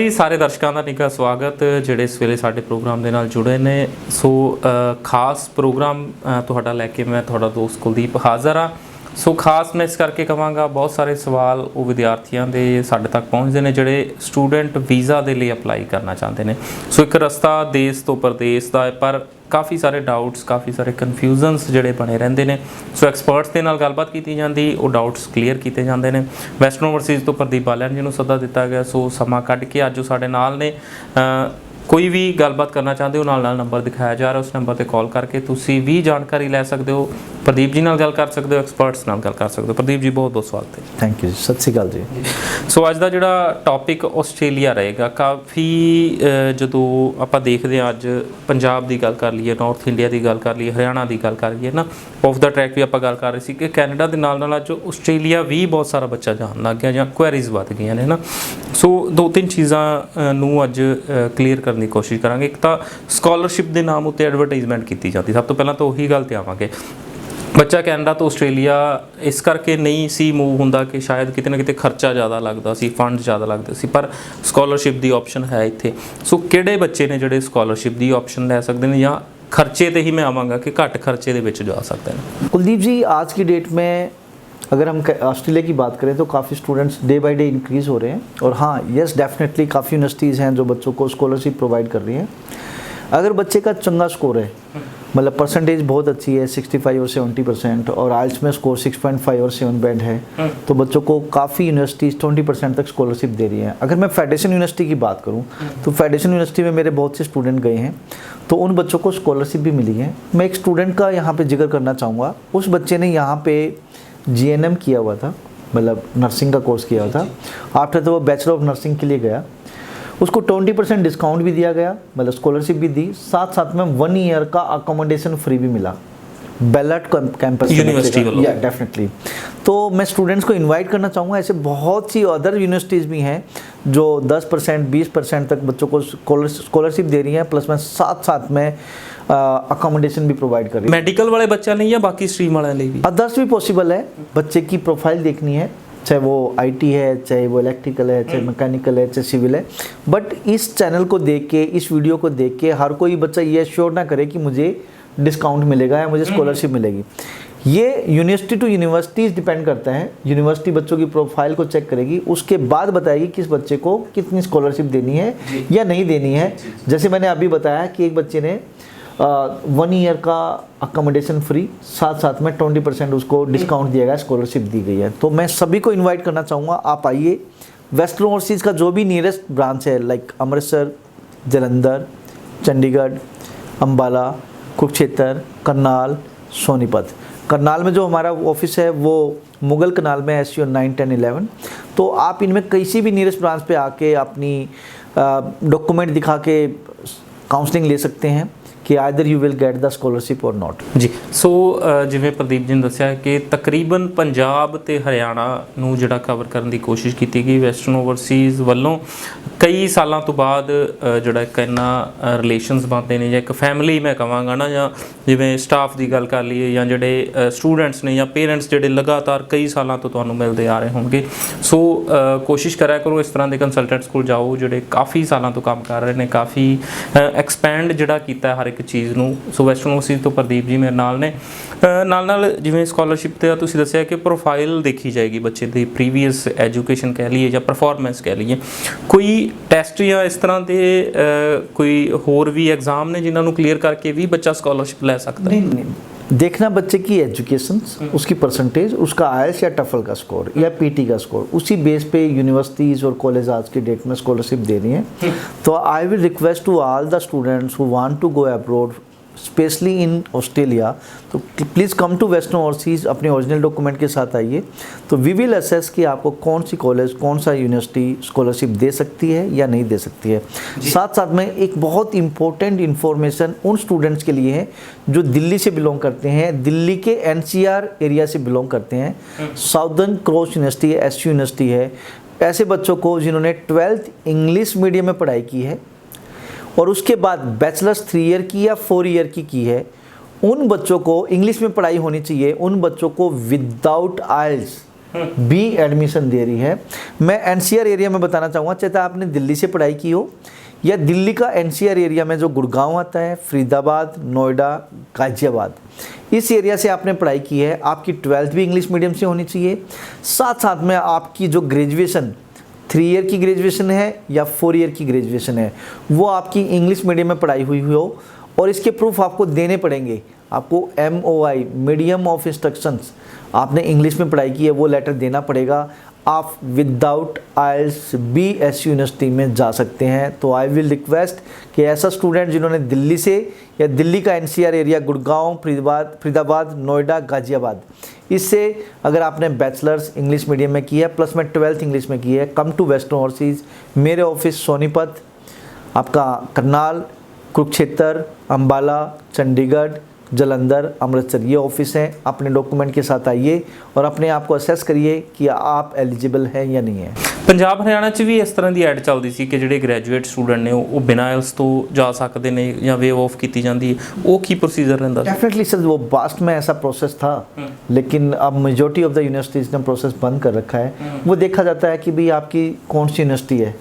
जी सारे दर्शकों का निੱਘਾ स्वागत ਜਿਹੜੇ ਇਸ ਵੇਲੇ ਸਾਡੇ ਪ੍ਰੋਗਰਾਮ ਦੇ ਨਾਲ ਜੁੜੇ ਨੇ। ਸੋ ਖਾਸ ਪ੍ਰੋਗਰਾਮ ਤੁਹਾਡਾ ਲੈ ਕੇ ਮੈਂ ਤੁਹਾਡਾ ਦੋਸਤ ਕੁਲਦੀਪ ਹਾਜ਼ਰ ਹਾਂ। ਸੋ ਖਾਸ ਮੈਂ ਇਸ ਕਰਕੇ ਕਹਾਂਗਾ ਬਹੁਤ ਸਾਰੇ ਸਵਾਲ ਉਹ ਵਿਦਿਆਰਥੀਆਂ ਦੇ ਸਾਡੇ ਤੱਕ ਪਹੁੰਚਦੇ ਨੇ ਜਿਹੜੇ ਸਟੂਡੈਂਟ ਵੀਜ਼ਾ ਦੇ ਲਈ ਅਪਲਾਈ ਕਰਨਾ ਚਾਹੁੰਦੇ ਨੇ। ਸੋ ਇੱਕ ਰਸਤਾ ਦੇਸ਼ ਤੋਂ ਪ੍ਰਦੇਸ਼ ਦਾ ਹੈ, ਪਰ काफ़ी सारे डाउट्स काफ़ी सारे कन्फ्यूजनस जोड़े बने रहते हैं। सो एक्सपर्ट्स के नाल गलबात की जाती, वो डाउट्स क्लीयर किए जाते हैं। वैस्टर्न ओवरसीज़ तो प्रदीप बालियान जी को सदा दिता गया। सो समा कढ़ के अज साडे नाल ने कोई भी गलबात करना चाहते हो नाल नंबर दिखाया जा रहा है, उस नंबर पर कॉल करके तुसी भी जानकारी लै सकते हो। प्रदीप जी नाल गल कर सकते हो, एक्सपर्ट्स नाल गल कर सकते हो। प्रदीप जी बहुत बहुत स्वागत है। थैंक यू, सत श्री अकाल जी। सो अज का जोड़ा टॉपिक ऑस्ट्रेलिया रहेगा। काफ़ी जो आप देखते हैं अज पंजाब की गल कर लीए, नॉर्थ इंडिया की गल कर लीए, हरियाणा की गल कर लीए ना, ऑफ द ट्रैक भी आप गल कर रहे थे कि कैनेडा के नाल अज ऑस्ट्रेलिया भी बहुत सारा बच्चा जान लग गया, ਜਾਂ क्वेरीज वध गई ने ना। सो दो तीन चीज़ों नूं अज क्लीयर करने की कोशिश करांगे। एक तो स्कॉलरशिप के नाम उत्ते एडवरटाइजमेंट की जाती, सब तो पहला तो उही गल ते आवांगे। बच्चा कैनेडा तो आस्ट्रेलिया इस करके नहीं सी मूव होंदा कि शायद किते ना किते खर्चा ज़्यादा लगता सी, फंड ज़्यादा लगते सी, पर स्कॉलरशिप की ऑप्शन है इत्थे। सो किहड़े बच्चे ने जिहड़े स्कॉलरशिप की ऑप्शन लै सकते हैं, या खर्चे ते ही मैं आवांगा कि घट खर्चे दे विच जा सकते हैं? कुलदीप जी, आज की डेट में अगर हम ऑस्ट्रेलिया की बात करें तो काफ़ी students day by day increase हो रहे हैं। और हाँ, यस डेफिनेटली काफ़ी यूनिवर्सिटीज़ हैं जो बच्चों को स्कॉलरशिप प्रोवाइड कर रही हैं। अगर बच्चे का चंगा स्कोर है, मतलब परसेंटेज बहुत अच्छी है 65 और 70%, और आइल्स में स्कोर 6.5 और 7 बैंड है, तो बच्चों को काफ़ी यूनिवर्सिटीज़ 20% तक स्कॉलरशिप दे रही हैं। अगर मैं फेडरेशन यूनिवर्सिटी की बात करूं तो फेडरेशन यूनिवर्सिटी में मेरे बहुत से स्टूडेंट गए हैं, तो उन बच्चों को स्कॉलरशिप भी मिली है। मैं एक स्टूडेंट का यहाँ पर जिक्र करना चाहूँगा। उस बच्चे ने यहाँ पर GNM किया हुआ था, मतलब नर्सिंग का कोर्स किया हुआ था। आफ्टर तो वो बैचलर ऑफ नर्सिंग के लिए गया, उसको 20% डिस्काउंट भी दिया गया, मतलब स्कॉलरशिप भी दी, साथ साथ में 1 ईयर का अकोमोडेशन फ्री भी मिला बेलट कैंपस यूनिवर्सिटी। या डेफिनेटली। तो मैं स्टूडेंट्स को इनवाइट करना चाहूँगा, ऐसे बहुत सी अदर यूनिवर्सिटीज़ भी हैं जो 10% 20% तक बच्चों को स्कॉलरशिप दे रही हैं, प्लस में साथ साथ में अकोमोडेशन भी प्रोवाइड कर रही है। मेडिकल वाले बच्चा नहीं, या बाकी स्ट्रीम वाले भी अदर्स भी पॉसिबल है। बच्चे की प्रोफाइल देखनी है, चाहे वो IT है, चाहे वो इलेक्ट्रिकल है, चाहे मैकेनिकल है, चाहे सिविल है। बट इस चैनल को देख के, इस वीडियो को देख के हर कोई बच्चा ये श्योर ना करे कि मुझे डिस्काउंट मिलेगा या मुझे स्कॉलरशिप मिलेगी। ये यूनिवर्सिटी टू यूनिवर्सिटीज़ डिपेंड करता है। यूनिवर्सिटी बच्चों की प्रोफाइल को चेक करेगी, उसके बाद बताएगी किस बच्चे को कितनी स्कॉलरशिप देनी है या नहीं देनी है। जैसे मैंने अभी बताया कि एक बच्चे ने 1 ईयर का अकोमोडेशन फ्री, साथ साथ में 20% उसको डिस्काउंट दिया गया, स्कॉलरशिप दी गई है। तो मैं सभी को इनवाइट करना चाहूँगा, आप आइए। वेस्टर्न ओवरसीज़ का जो भी नियरेस्ट ब्रांच है, लाइक अमृतसर, जलंधर, चंडीगढ़, अम्बाला, कुरुक्षेत्र, करनाल, सोनीपत। करनाल में जो हमारा ऑफिस है वो मुगल कनाल में SU 9, 10, 11। तो आप इनमें किसी भी नियरेस्ट ब्रांच पे आके अपनी डॉक्यूमेंट दिखा के काउंसलिंग ले सकते हैं कि either you will get the scholarship और नॉट जी। सो जिवें प्रदीप जी ने दस्सिया कि तकरीबन पंजाब ते हरियाणा नूं जिहड़ा कवर करने की कोशिश की गई वैस्टर्न ओवरसीज़ वालों। कई सालों तो बाद जिहड़ा एक इन्ना रिलेशनस बनते हैं, एक फैमिली मैं कहांगा ना, या जिवें स्टाफ की गल कर लीए, या जिहड़े स्टूडेंट्स ने या पेरेंट्स जिहड़े लगातार कई सालों तो तुहानूं मिलते आ रहे होंगे। सो कोशिश करा करो इस तरह के कंसलटेंट्स को जाओ जिहड़े काफ़ी सालों तो काम कर रहे हैं, काफ़ी एक्सपैंड जिहड़ा कीता हर एक चीज़ नूं। सो वैस्टर्न ओवरसीज़ तो प्रदीप जी मेरे नाल ने नाल जिवें स्कॉलरशिप ते तुसीं दस्सिया कि प्रोफाइल देखी जाएगी बच्चे की, प्रीवियस एजुकेशन कह लीए या परफॉर्मेंस कह लीए। कोई टैसट या इस तरह के कोई होर भी एग्जाम ने जिन्होंने क्लीयर करके भी बच्चा स्कॉलरशिप ले सकता है? नहीं, देखना बच्चे की एजुकेशन, उसकी परसेंटेज, उसका IELTS या टफल का स्कोर या PT का स्कोर, उसी बेस पे यूनिवर्सिटीज़ और कॉलेज आज की डेट में स्कॉलरशिप दे रही हैं। तो I will request to all the students who want to go abroad, specially in Australia, तो please come to Western Overseas, अपने ओरिजिनल डॉक्यूमेंट के साथ आइए। तो वी विल असेस कि आपको कौन सी कॉलेज, कौन सा यूनिवर्सिटी स्कॉलरशिप दे सकती है या नहीं दे सकती है। साथ साथ में एक बहुत इंपॉर्टेंट इन्फॉर्मेशन उन स्टूडेंट्स के लिए है जो दिल्ली से बिलोंग करते हैं, दिल्ली के NCR एरिया से बिलोंग करते हैं। साउदर्न क्रॉस यूनिवर्सिटी है, SU यूनिवर्सिटी है। ऐसे बच्चों को जिन्होंने 12th इंग्लिश मीडियम में पढ़ाई की है और उसके बाद बैचलर्स 3 ईयर की या 4 ईयर की है, उन बच्चों को इंग्लिश में पढ़ाई होनी चाहिए। उन बच्चों को विदाउट IELTS बी एडमिशन दे रही है। मैं एनसीआर एरिया में बताना चाहूँगा, चाहे आपने दिल्ली से पढ़ाई की हो या दिल्ली का एनसीआर एरिया में जो गुड़गांव आता है, फरीदाबाद, नोएडा, गाजियाबाद, इस एरिया से आपने पढ़ाई की है, आपकी 12th भी इंग्लिश मीडियम से होनी चाहिए। साथ साथ में आपकी जो ग्रेजुएशन 3 ईयर की ग्रेजुएशन है या 4 ईयर की ग्रेजुएशन है, वो आपकी इंग्लिश मीडियम में पढ़ाई हुई हो, और इसके प्रूफ आपको देने पड़ेंगे। आपको MOI मीडियम ऑफ इंस्ट्रक्शंस, आपने इंग्लिश में पढ़ाई की है, वो लेटर देना पड़ेगा। आप विदाउट IELTS BSU यूनिवर्सिटी में जा सकते हैं। तो आई विल रिक्वेस्ट कि ऐसा स्टूडेंट जिन्होंने दिल्ली से या दिल्ली का NCR एरिया, गुड़गांव, फरीदाबाद, नोएडा, गाजियाबाद, इससे अगर आपने बैचलर्स इंग्लिश मीडियम में की है प्लस में 12th इंग्लिश में की है, कम टू वेस्टर्न ओवरसीज़। मेरे ऑफिस सोनीपत, आपका करनाल, कुरुक्षेत्र, अंबाला, चंडीगढ़, जलंधर, अमृतसर, ये ऑफिस हैं। अपने डॉक्यूमेंट के साथ आइए और अपने आप को असेस करिए कि आप एलिजिबल हैं या नहीं है। ਪੰਜਾਬ ਹਰਿਆਣਾ 'ਚ ਵੀ ਇਸ ਤਰ੍ਹਾਂ ਦੀ ਐਡ ਚੱਲਦੀ ਸੀ ਕਿ ਜਿਹੜੇ ਗ੍ਰੈਜੂਏਟ ਸਟੂਡੈਂਟ ਨੇ ਉਹ ਬਿਨਾਂ IELTS ਤੋਂ ਜਾ ਸਕਦੇ ਨੇ ਜਾਂ ਵੇਵ ਆਫ ਕੀਤੀ ਜਾਂਦੀ ਹੈ, ਉਹ ਕੀ प्रोसीजर रहता? डेफिनेटली सर, वो पास्ट में ऐसा प्रोसेस था, लेकिन अब मेजोरिटी ऑफ द यूनिवर्सिटीज़ ने प्रोसेस बंद कर रखा है। वो देखा जाता है कि भाई आपकी कौन सी यूनिवर्सिटी है,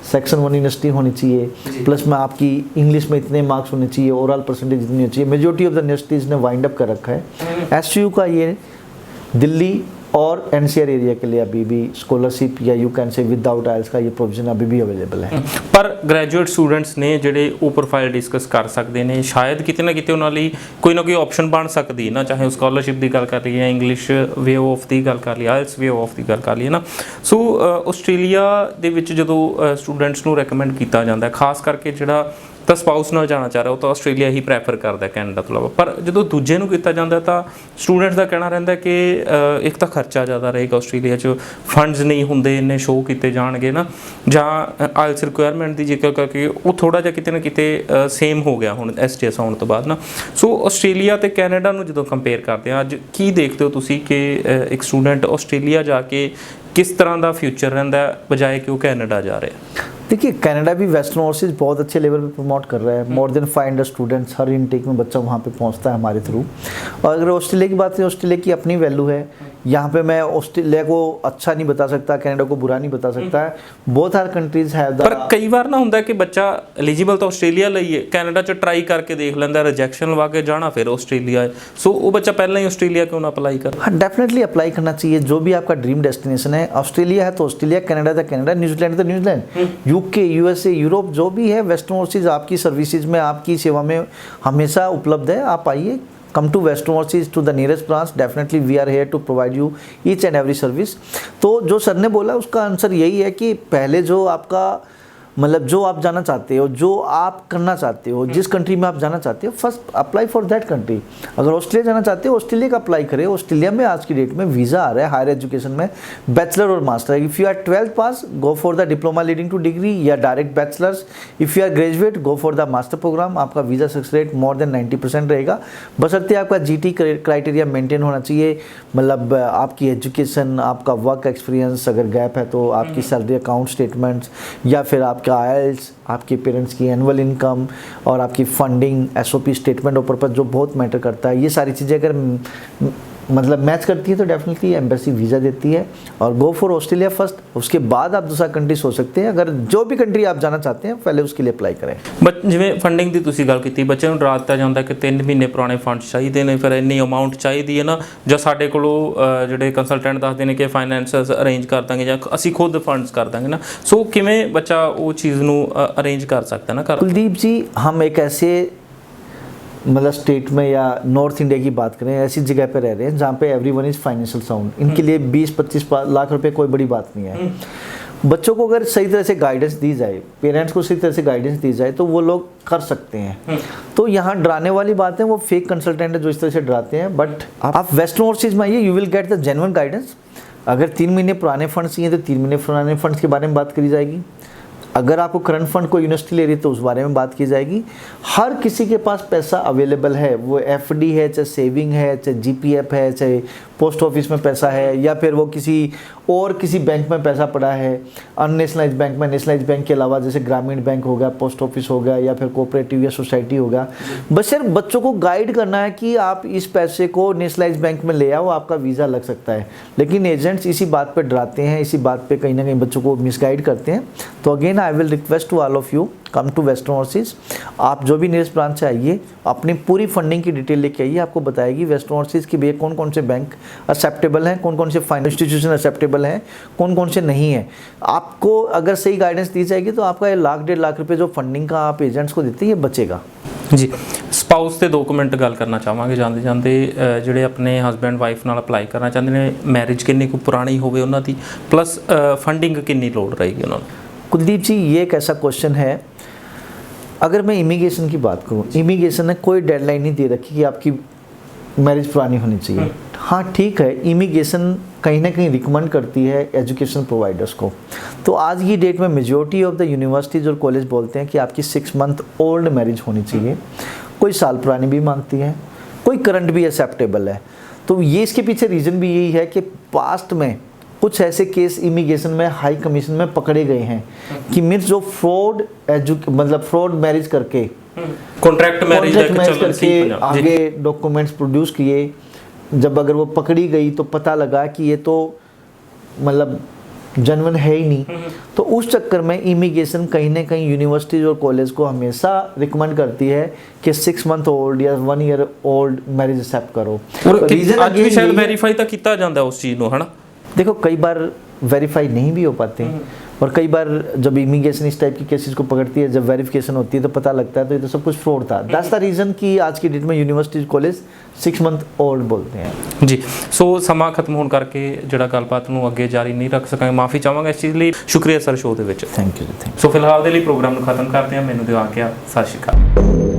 सेक्शन 1 यूनिवर्सिटी होनी चाहिए, प्लस में आपकी इंग्लिश में इतने मार्क्स होने चाहिए, ओवरऑल परसेंटेज इतनी होनी चाहिए। मेजोरिटी ऑफ द यूनिवर्सिटीज़ ने वाइंड अप कर रखा है। SU का ये दिल्ली और NCR एरिया के लिए अभी भी स्कॉलरशिप या you can say without IELTS का ये प्रोविजन अभी भी अवेलेबल है। पर ग्रेजुएट स्टूडेंट्स ने ਜਿਹੜੇ ਉਹ ਪ੍ਰੋਫਾਈਲ ਡਿਸਕਸ ਕਰ ਸਕਦੇ ਨੇ, ਸ਼ਾਇਦ ਕਿਤੇ ਨਾ ਕਿਤੇ ਉਹਨਾਂ ਲਈ ਕੋਈ ਨਾ ਕੋਈ ਆਪਸ਼ਨ ਬਣ ਸਕਦੀ ਨਾ, ਚਾਹੇ ਉਹ ਸਕਾਲਰਸ਼ਿਪ ਦੀ ਗੱਲ ਕਰ ਲਈਏ ਜਾਂ ਇੰਗਲਿਸ਼ ਵੇਵ ਆਫ ਦੀ ਗੱਲ ਕਰ ਲਈਏ, IELTS ਵੇਵ ਆਫ ਦੀ ਗੱਲ ਕਰ ਲਈਏ ਨਾ। ਸੋ ਆਸਟ੍ਰੇਲੀਆ ਦੇ ਵਿੱਚ ਜਦੋਂ ਸਟੂਡੈਂਟਸ ਨੂੰ ਰეკਮੈਂਡ ਕੀਤਾ ਜਾਂਦਾ ਹੈ, ਖਾਸ ਕਰਕੇ ਜਿਹੜਾ ਤਾਂ ਸਪਾਊਸ ਨਾਲ ਜਾਣਾ ਚਾਹ ਰਿਹਾ ਉਹ ਤਾਂ ਆਸਟ੍ਰੇਲੀਆ ਹੀ ਪ੍ਰੈਫਰ ਕਰਦਾ ਕੈਨੇਡਾ ਤੋਂ ਇਲਾਵਾ। ਪਰ ਜਦੋਂ ਦੂਜੇ ਨੂੰ ਕੀਤਾ ਜਾਂਦਾ ਤਾਂ ਸਟੂਡੈਂਟਸ ਦਾ ਕਹਿਣਾ ਰਹਿੰਦਾ ਕਿ ਇੱਕ ਤਾਂ ਖਰਚਾ ਜ਼ਿਆਦਾ ਰਹੇਗਾ, ਆਸਟ੍ਰੇਲੀਆ 'ਚ ਫੰਡਸ ਨਹੀਂ ਹੁੰਦੇ ਇੰਨੇ ਸ਼ੋਅ ਕੀਤੇ ਜਾਣਗੇ ਨਾ, ਜਾਂ IELTS ਰਿਕੁਆਇਰਮੈਂਟ ਦੀ ਜ਼ਿਕਰ ਕਰਕੇ ਉਹ ਥੋੜ੍ਹਾ ਜਿਹਾ ਕਿਤੇ ਨਾ ਕਿਤੇ ਸੇਮ ਹੋ ਗਿਆ ਹੁਣ STS ਆਉਣ ਤੋਂ ਬਾਅਦ ਨਾ। ਸੋ ਆਸਟ੍ਰੇਲੀਆ ਅਤੇ ਕੈਨੇਡਾ ਨੂੰ ਜਦੋਂ ਕੰਪੇਅਰ ਕਰਦੇ ਹਾਂ, ਅੱਜ ਕੀ ਦੇਖਦੇ ਹੋ ਤੁਸੀਂ ਕਿ ਇੱਕ ਸਟੂਡੈਂਟ ਆਸਟ੍ਰੇਲੀਆ ਜਾ ਕੇ किस तरह का फ्यूचर रहता है बजाय कि वो कनाडा जा रहे हैं? देखिए, कनाडा भी वेस्टर्न ओवरसीज बहुत अच्छे लेवल पे प्रमोट कर रहा है। मोर देन 500 स्टूडेंट्स हर इनटेक में बच्चा वहाँ पे पहुँचता है हमारे थ्रू। और अगर ऑस्ट्रेलिया की बात करें, ऑस्ट्रेलिया की अपनी वैल्यू है। यहाँ पे मैं ऑस्ट्रेलिया को अच्छा नहीं बता सकता, कनाडा को बुरा नहीं बता सकता है। Both are countries have the. पर कई बार ना होंदा कि बच्चा एलिजिबल तो ऑस्ट्रेलिया ਲਈ है, कनाडा च ट्राई करके देख लेंदा, रिजेक्शन लगा के जाना फिर ऑस्ट्रेलिया है। सो वो बच्चा पहले ही ऑस्ट्रेलिया क्यों ना अप्लाई कर? हाँ, डेफिनेटली अप्लाई करना चाहिए। जो भी आपका ड्रीम डेस्टिनेशन है, ऑस्ट्रेलिया है तो ऑस्ट्रेलिया, कनाडा तो कनाडा, न्यूजीलैंड तो न्यूजीलैंड, UK, USA, यूरोप, जो भी है वेस्टर्न ओवरसीज आपकी सर्विसेज में, आपकी सेवा में हमेशा उपलब्ध है। आप आइए, come to Western Overseas to the nearest branch. Definitely we are here to provide you each and every service. तो जो सर ने बोला उसका आंसर यही है कि पहले जो आपका मतलब जो आप जाना चाहते हो, जो आप करना चाहते हो, जिस कंट्री में आप जाना चाहते हो, first apply for that country. अगर ऑस्ट्रेलिया जाना चाहते हो, ऑस्ट्रेलिया का अप्लाई करें। ऑस्ट्रेलिया में आज की डेट में वीज़ा आ रहा है हायर एजुकेशन में, बैचलर और master. If you are 12th pass, go for the diploma leading to degree या direct bachelors. If you are graduate, go for the master program. आपका visa success rate more than 90% रहेगा, बशर्ते आपका GT criteria maintain होना चाहिए। मतलब आपकी education, आपका वर्क एक्सपीरियंस अगर गैप है तो आपकी सैलरी अकाउंट स्टेटमेंट्स, या फिर आपका IELTS, आपके पेरेंट्स की एनुअल इनकम और आपकी फंडिंग, SOP स्टेटमेंट और पर्पस जो बहुत मैटर करता है। ये सारी चीज़ें अगर मतलब मैच करती है तो डेफिनेटली एम्बेसी वीज़ा देती है। और गो फॉर ऑस्ट्रेलिया फर्स्ट, उसके बाद आप दूसरा कंट्री सोच सकते हैं। अगर जो भी कंट्री आप जाना चाहते हैं पहले उसके लिए अप्लाई करें। बट जिवें फंडिंग की तुसीं गल कीती, बच्चे नूं डरा दित्ता जांदा कि 3 महीने पुराने फंड्स चाहिए ने, फिर इन्नी अमाउंट चाहिए है ना, जां साडे कोलों जिहड़े कंसलटेंट दसदे ने कि फाइनैंस अरेंज कर दांगे जां असीं खुद फंड्स कर दांगे ना। सो किवें बच्चा वो चीज़ नूं अरेंज कर सकता है ना? कुलदीप जी, हम एक ऐसे मतलब स्टेट में या नॉर्थ इंडिया की बात करें, ऐसी जगह पे रह रहे हैं जहाँ पे एवरीवन इज़ फाइनेंशियल साउंड। इनके लिए 20-25 लाख रुपए कोई बड़ी बात नहीं है। बच्चों को अगर सही तरह से गाइडेंस दी जाए, पेरेंट्स को सही तरह से गाइडेंस दी जाए तो वो लोग कर सकते हैं। तो यहाँ डराने वाली बात है वो फेक कंसल्टेंट है जो इस तरह से डराते हैं। बट आप वेस्टर्न ओवरसीज में आइए, you will get the genuine guidance. अगर 3 महीने पुराने फंड्स चाहिए तो 3 महीने पुराने फंड्स के बारे में बात करी जाएगी। अगर आपको करंट फंड को यूनिवर्सिटी ले रही है तो उस बारे में बात की जाएगी। हर किसी के पास पैसा अवेलेबल है, वो FD है, चाहे सेविंग है, चाहे GPF है, चाहे पोस्ट ऑफिस में पैसा है, या फिर वो किसी और किसी बैंक में पैसा पड़ा है, अननेशनलाइज बैंक में, नेशनलाइज बैंक के अलावा जैसे ग्रामीण बैंक हो गया, पोस्ट ऑफिस हो गया, या फिर कोऑपरेटिव या सोसाइटी हो गया, बस सिर्फ बच्चों को गाइड करना है कि आप इस पैसे को नेशनलाइज बैंक में ले आओ, आपका वीज़ा लग सकता है। लेकिन एजेंट्स इसी बात पर डराते हैं, इसी बात पर कहीं ना कहीं बच्चों को मिसगाइड करते हैं। तो again I will request to all of you, come to Western Overseas. आप जो भी नियरेस्ट ब्रांच से आइए, अपनी पूरी फंडिंग की डिटेल लेके आइए, आपको बताएगी वेस्टर्न ओवरसीज़ की भैया कौन कौन से बैंक एक्सेप्टेबल हैं, कौन कौन से फाइनेंशियल इंस्टीट्यूशन एक्सेप्टेबल हैं, कौन कौन से नहीं है। आपको अगर सही गाइडेंस दी जाएगी तो आपका 1 लाख 1.5 लाख रुपये जो फंडिंग का आप एजेंट्स को देते हैं, ये बचेगा। जी, ਸਪਾਊਸ ਦੇ 2 ਮਿੰਟ ਗੱਲ ਕਰਨਾ ਚਾਹਾਂਗੇ ਜਾਂਦੇ ਜਾਂਦੇ। ਜਿਹੜੇ ਆਪਣੇ ਹਸਬੈਂਡ ਵਾਈਫ ਨਾਲ ਅਪਲਾਈ ਕਰਨਾ ਚਾਹੁੰਦੇ ਨੇ, ਮੈਰਿਜ ਕਿੰਨੀ ਕੁ ਪੁਰਾਣੀ ਹੋਵੇ ਉਹਨਾਂ ਦੀ, ਪਲੱਸ ਫੰਡਿੰਗ ਕਿੰਨੀ ਲੋੜ रहेगी ਉਹਨਾਂ ਨੂੰ? कुलदीप जी, ये एक ऐसा क्वेश्चन है, अगर मैं इमिग्रेशन की बात करूँ, इमिग्रेशन ने कोई डेडलाइन नहीं दे रखी कि आपकी मैरिज पुरानी होनी चाहिए। हाँ ठीक है, इमिग्रेशन कहीं ना कहीं रिकमेंड करती है एजुकेशन प्रोवाइडर्स को। तो आज की डेट में मेजॉरिटी ऑफ द यूनिवर्सिटीज़ और कॉलेज बोलते हैं कि आपकी 6 मंथ ओल्ड मैरिज होनी चाहिए। कोई साल पुरानी भी मांगती है, कोई करंट भी एक्सेप्टेबल है। तो ये इसके पीछे रीज़न भी यही है कि पास्ट में कुछ ऐसे केस इमिग्रेशन में हाई कमीशन में पकड़े गए हैं कि मीन्स जो फ्रॉड मतलब फ्रॉड मैरिज करके, कॉन्ट्रैक्ट मैरिज करके आगे डॉक्यूमेंट्स प्रोड्यूस किए, जब अगर वो पकड़ी गई तो पता लगा कि ये तो मतलब जेन्युइन है ही नहीं। तो उस चक्कर में इमिग्रेशन कहीं ना कहीं यूनिवर्सिटीज़ और कॉलेज को हमेशा रिकमेंड करती है कि 6 मंथ ओल्ड या 1 ईयर ओल्ड मैरिज एक्सेप्ट करो। रीजन ਅੱਜ ਵੀ शायद वेरीफाई ਤਾਂ ਕੀਤਾ ਜਾਂਦਾ ਉਸ ਚੀਜ਼ ਨੂੰ, है ना? देखो कई बार वेरीफाई नहीं भी हो पाते, और कई बार जब इमिग्रेशन इस टाइप की केसेस को पकड़ती है, जब वेरिफिकेशन होती है तो पता लगता है तो ये तो सब कुछ फ्रॉड था। दैट्स द रीज़न कि आज की डेट में यूनिवर्सिटी कॉलेज 6 मंथ ओल्ड बोलते हैं। जी, सो ਸਮਾਂ ਖਤਮ ਹੋਣ ਕਰਕੇ ਜਿਹੜਾ ਗੱਲਬਾਤ ਨੂੰ ਅੱਗੇ ਜਾਰੀ ਨਹੀਂ ਰੱਖ ਸਕਾਂਗੇ, ਮਾਫੀ ਚਾਹਾਂਗਾ ਇਸ ਚੀਜ਼ ਲਈ। ਸ਼ੁਕਰੀਆ ਸਰ ਸ਼ੋਅ ਦੇ ਵਿੱਚ। थैंक यू जी, थैंक यू। ਸੋ ਫਿਲਹਾਲ ਦੇ ਲਈ ਪ੍ਰੋਗਰਾਮ ਨੂੰ ਖਤਮ ਕਰਦੇ ਹਾਂ। ਮੈਨੂੰ ਦਿਓ ਆ ਗਿਆ, ਸਤਿ ਸ਼੍ਰੀ ਅਕਾਲ।